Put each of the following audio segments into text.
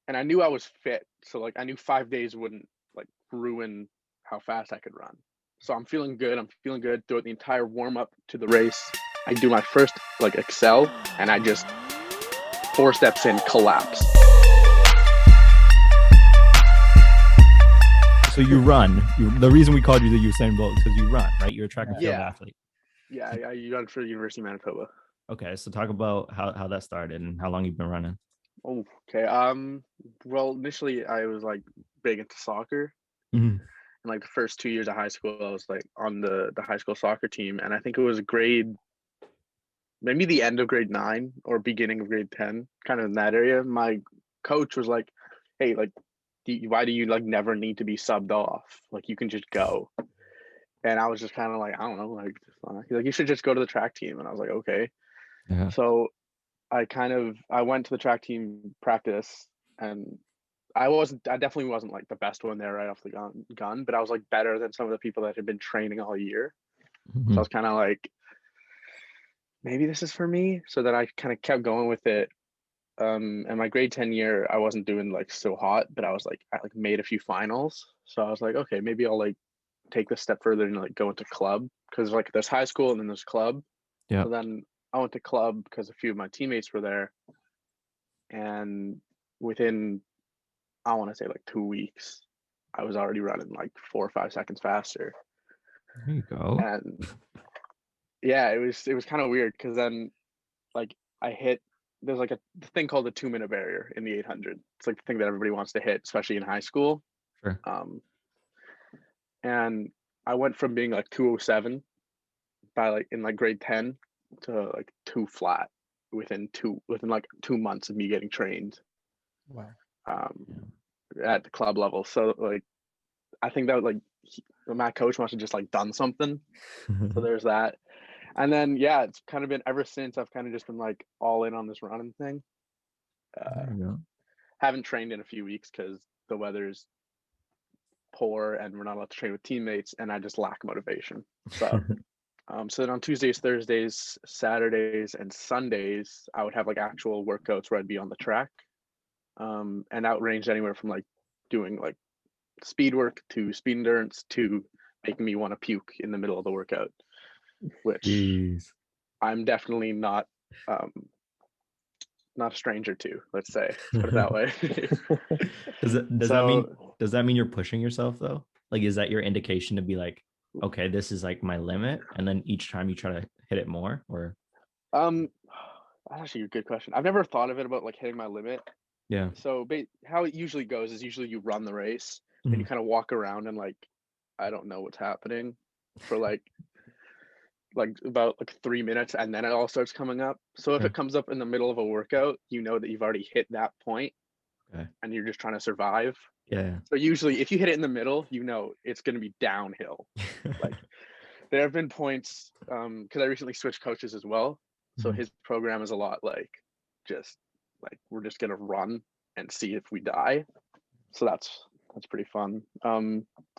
and I knew I was fit. So like I knew 5 days wouldn't like ruin how fast I could run. So I'm feeling good. I'm feeling good throughout the entire warm up to the race. I do my first like excel, and I just 4 steps in collapse. So you run. The reason we called you the Usain Bolt is because you run, right? You're a track and field Yeah, athlete. yeah. I ran for the University of Manitoba. Okay, so talk about how that started and how long you've been running. Oh, okay. Well, initially I was like big into soccer. Mhm. And like the first 2 years of high school, I was like on the high school soccer team, and I think it was maybe the end of grade 9 or beginning of grade 10, kind of in that area. My coach was like, "Hey, like, why do you like never need to be subbed off? Like, you can just go." And I was just kind of like, I don't know, like, he's like, "You should just go to the track team," and I was like, "Okay." Yeah. So I went to the track team practice, and I definitely wasn't like the best one there right off the gun, but I was like better than some of the people that had been training all year. So I Mhm. was kind of like, maybe this is for me. So then I kind of kept going with it. And my grade 10 year, I wasn't doing like so hot, but I like made a few finals. So I was like, okay, maybe I'll like take this step further and like go into club, because like there's high school and then there's club. Yeah. So then I went to club because a few of my teammates were there, and within, I want to say like 2 weeks, I was already running like 4 or 5 seconds faster. There you go. And yeah, it was kind of weird because then like I hit there's like a thing called the 2 minute barrier in the 800. It's like the thing that everybody wants to hit, especially in high school. Sure. Um, and I went from being like 207 by like in like grade 10 to like two flat within like 2 months of me getting trained Wow. um, at the club level. So like I think that like my coach must have just like done something. So there's that. And then yeah, it's kind of been ever since. I've kind of just been like all in on this running thing. Uh, There you go. haven't trained in a few weeks because the weather's poor and we're not allowed to train with teammates, and I just lack motivation. So then on Tuesdays, Thursdays, Saturdays, and Sundays, I would have like actual workouts where I'd be on the track. And that ranged anywhere from like doing like speed work to speed endurance to making me want to puke in the middle of the workout, which Jeez. I'm definitely um, not a stranger to. Let's say, let's put it that way. So Does that mean you're pushing yourself though? Like, is that your indication to be like, okay, this is like my limit, and then each time you try to hit it more, or um, that's actually a good question. I've never thought of it about like hitting my limit. yeah. So how it usually goes is usually you run the race, then you Mhm. kind of walk around and like I don't know what's happening for like about like 3 minutes, and then it all starts coming up. So if Sure. it comes up in the middle of a workout, you know that you've already hit that point Okay. and you're just trying to survive. Yeah. So usually if you hit it in the middle, you know it's going to be downhill. Like there have been points because I recently switched coaches as well. So Mhm. his program is a lot like just like we're just going to run and see if we die. So that's pretty fun.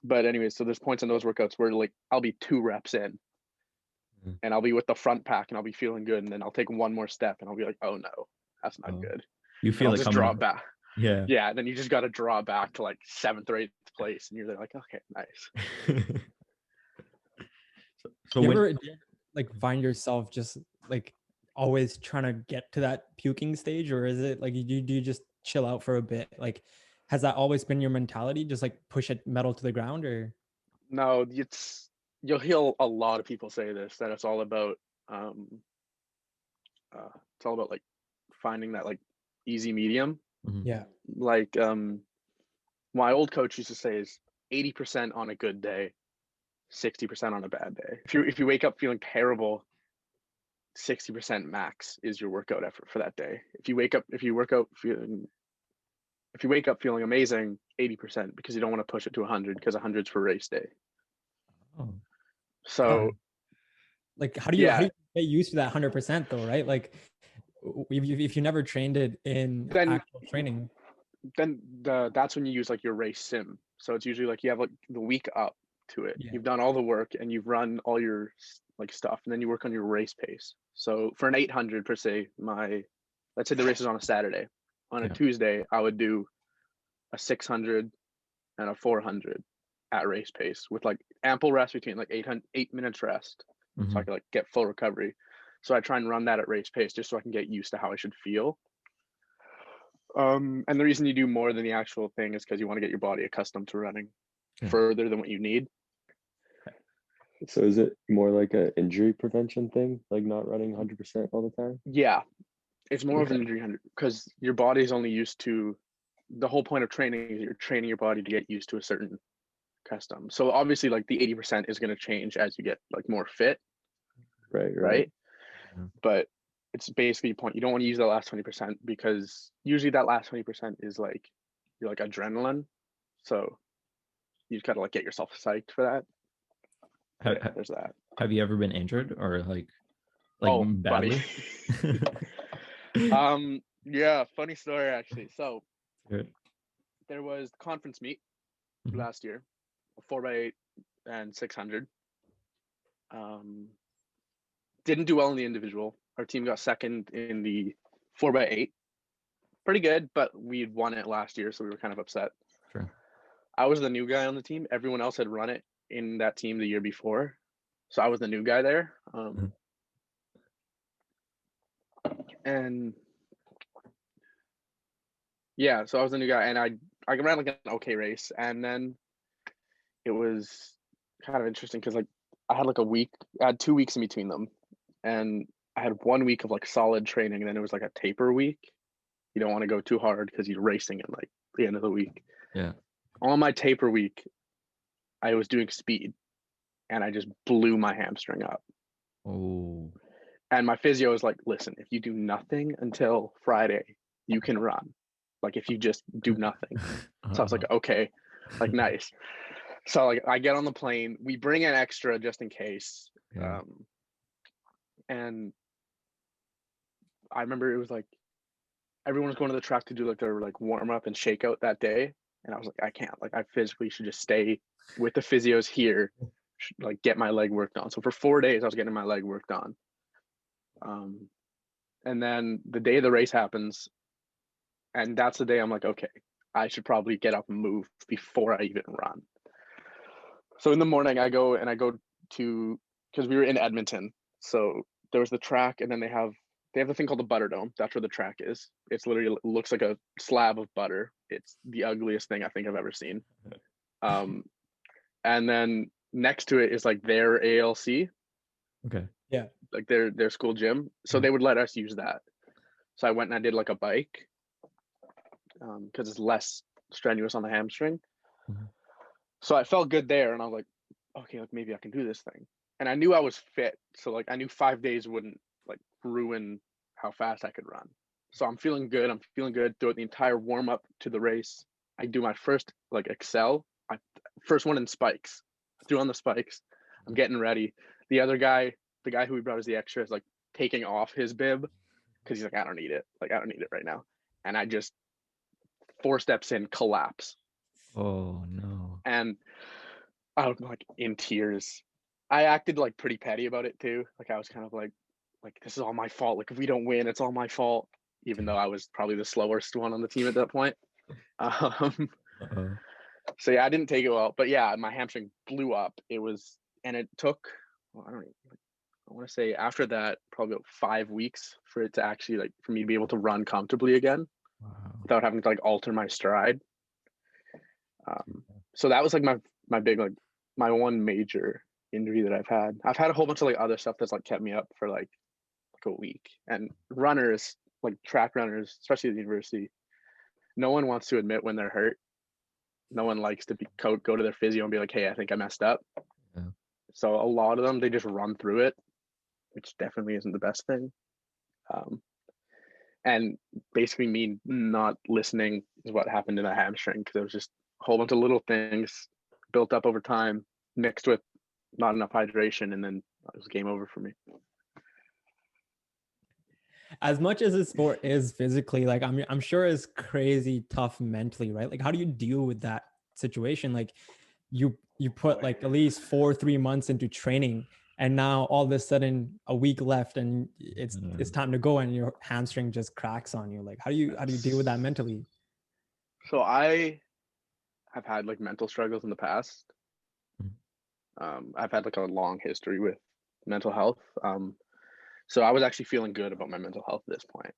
But anyways, so there's points in those workouts where like I'll be 2 reps in Mhm. and I'll be with the front pack and I'll be feeling good, and then I'll take one more step and I'll be like, oh no, that's not Oh, good, you and feel I'll it just coming draw up. back. Yeah. Yeah, then you just got to draw back to like 7th or 8th place, and you're there like, okay, nice. So Do you when ever like find yourself just like always trying to get to that puking stage, or is it like do you just chill out for a bit? Like, has that always been your mentality? Just like push it metal to the ground, or No, you'll hear a lot of people say this, that um it's all about like finding that like easy medium. Mhm. yeah, Like my old coach used to say is 80% on a good day, 60% on a bad day. If you wake up feeling terrible, 60% max is your workout effort for that day. If you wake up feeling amazing, 80%, because you don't want to push it to 100 because 100's for race day. Oh, how, So like how do yeah, you get used to that 100% though, right? Like if you never trained it in then actual training, that's when you use like your race sim. So it's usually like you have like the week up to it. yeah, You've done all the work and you've run all your like stuff, and then you work on your race pace. So for an 800 per se, let's say the race is on a Saturday. On a yeah. Tuesday, I would do a 600 and a 400 at race pace with like ample rest between, like 8 minutes rest, so I could like get full recovery. So I try and run that at race pace just so I can get used to how I should feel. And the reason you do more than the actual thing is because you want to get your body accustomed to running further than what you need. So is it more like a injury prevention thing, like not running 100% all the time? Yeah, it's more of an injury because your body's only used to, the whole point of training is you're training your body to get used to a certain custom. So obviously like the 80% is going to change as you get like more fit. Right. But it's basically point, you don't want to use that last 20% because usually that last 20% is like, you're like adrenaline. So you just gotta like get yourself psyched for that. There's that. Have you ever been injured or like badly? Yeah, funny story actually. So there was the conference meet last year, 4x8 and 600. Didn't do well in the individual. Our team got second in the 4x8. Pretty good, but we'd won it last year, so we were kind of upset. Sure. I was the new guy on the team. Everyone else had run it in that team the year before, so I was the new guy there. And yeah, so I was the new guy, and I ran like an okay race, and then it was kind of interesting because like I had like I had 2 weeks in between them, and I had 1 week of like solid training, and then it was like a taper week. You don't want to go too hard because you're racing at like the end of the week. Yeah. On my taper week, I was doing speed, and I just blew my hamstring up. Oh. And my physio was like, listen, if you do nothing until Friday, you can run. Like if you just do nothing. So I was like, okay, like nice. So like I get on the plane, we bring in extra just in case. Yeah. And I remember it was like everyone was going to the track to do like their like warm up and shakeout that day. And I was like, I can't, like I physically should just stay with the physios here, like get my leg worked on. So for 4 days I was getting my leg worked on. And then the day the race happens, and that's the day I'm like, okay, I should probably get up and move before I even run. So in the morning I go to, because we were in Edmonton, so there was the track, and then they have the thing called the Butter Dome. That's where the track is. It's literally looks like a slab of butter. It's the ugliest thing I think I've ever seen. And then next to it is like their ALC. Okay. Yeah. Like their school gym. So they would let us use that. So I went and I did like a bike because it's less strenuous on the hamstring. So I felt good there, and I was like, okay, like maybe I can do this thing. And I knew I was fit, so like I knew 5 days wouldn't like ruin how fast I could run. So I'm feeling good. I'm feeling good throughout the entire warm up to the race. I do my first like Excel, first one in spikes. Threw on the spikes. I'm getting ready. The other guy, the guy who we brought as the extra, is like taking off his bib because he's like, I don't need it. Like I don't need it right now. And I just 4 steps in, collapse. Oh no. And I was like in tears. I acted like pretty petty about it too. Like I was kind of like this is all my fault. Like if we don't win, it's all my fault. Even though I was probably the slowest one on the team at that point. So yeah, I didn't take it well. But yeah, my hamstring blew up. It took, well, I want to say after that, probably about 5 weeks for it to actually like for me to be able to run comfortably again. Wow. Without having to like alter my stride. So that was like my big like my one major injury that I've had. I've had a whole bunch of like other stuff that's like kept me up for like a week. And runners, like track runners, especially at the university, no one wants to admit when they're hurt. No one likes to go to their physio and be like, hey, I think I messed up. Yeah. So a lot of them, they just run through it, which definitely isn't the best thing. And basically me not listening is what happened to the hamstring, because it was just a whole bunch of little things built up over time, mixed with not enough hydration, and then it was game over for me. As much as the sport is physically, like I'm sure it's crazy tough mentally, right? Like how do you deal with that situation? Like you put like at least 3 months into training, and now all of a sudden a week left and it's time to go, and your hamstring just cracks on you. Like how do you deal with that mentally? So I have had like mental struggles in the past. I've had like a long history with mental health. So I was actually feeling good about my mental health at this point.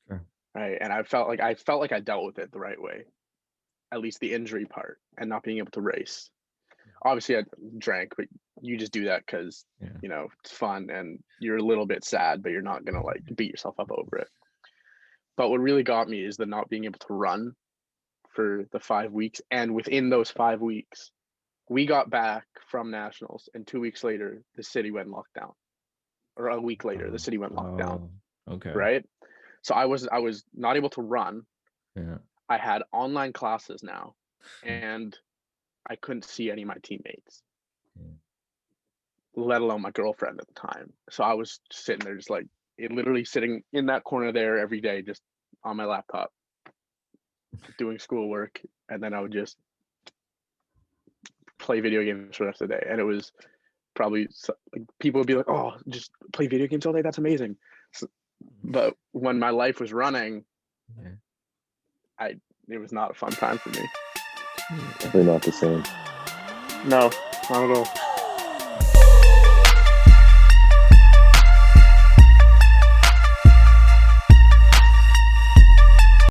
Sure. Right. And I felt like I dealt with it the right way, at least the injury part and not being able to race. Obviously I drank, but you just do that because Yeah. you know it's fun and you're a little bit sad, but you're not gonna like beat yourself up over it. But what really got me is the not being able to run for the 5 weeks. And within those 5 weeks, we got back from nationals, and 2 weeks later, the city went lockdown. Or a week later, the city went lockdown. Okay. Right. So I was not able to run. Yeah. I had online classes now, and I couldn't see any of my teammates, let alone my girlfriend at the time. So I was sitting there just like literally sitting in that corner there every day, just on my laptop, doing schoolwork, and then I would just play video games for the rest of the day. And it was probably like people would be like, "Oh, just play video games all day? That's amazing." So, but when my life was running, it was not a fun time for me. Definitely not the same. No, not at all.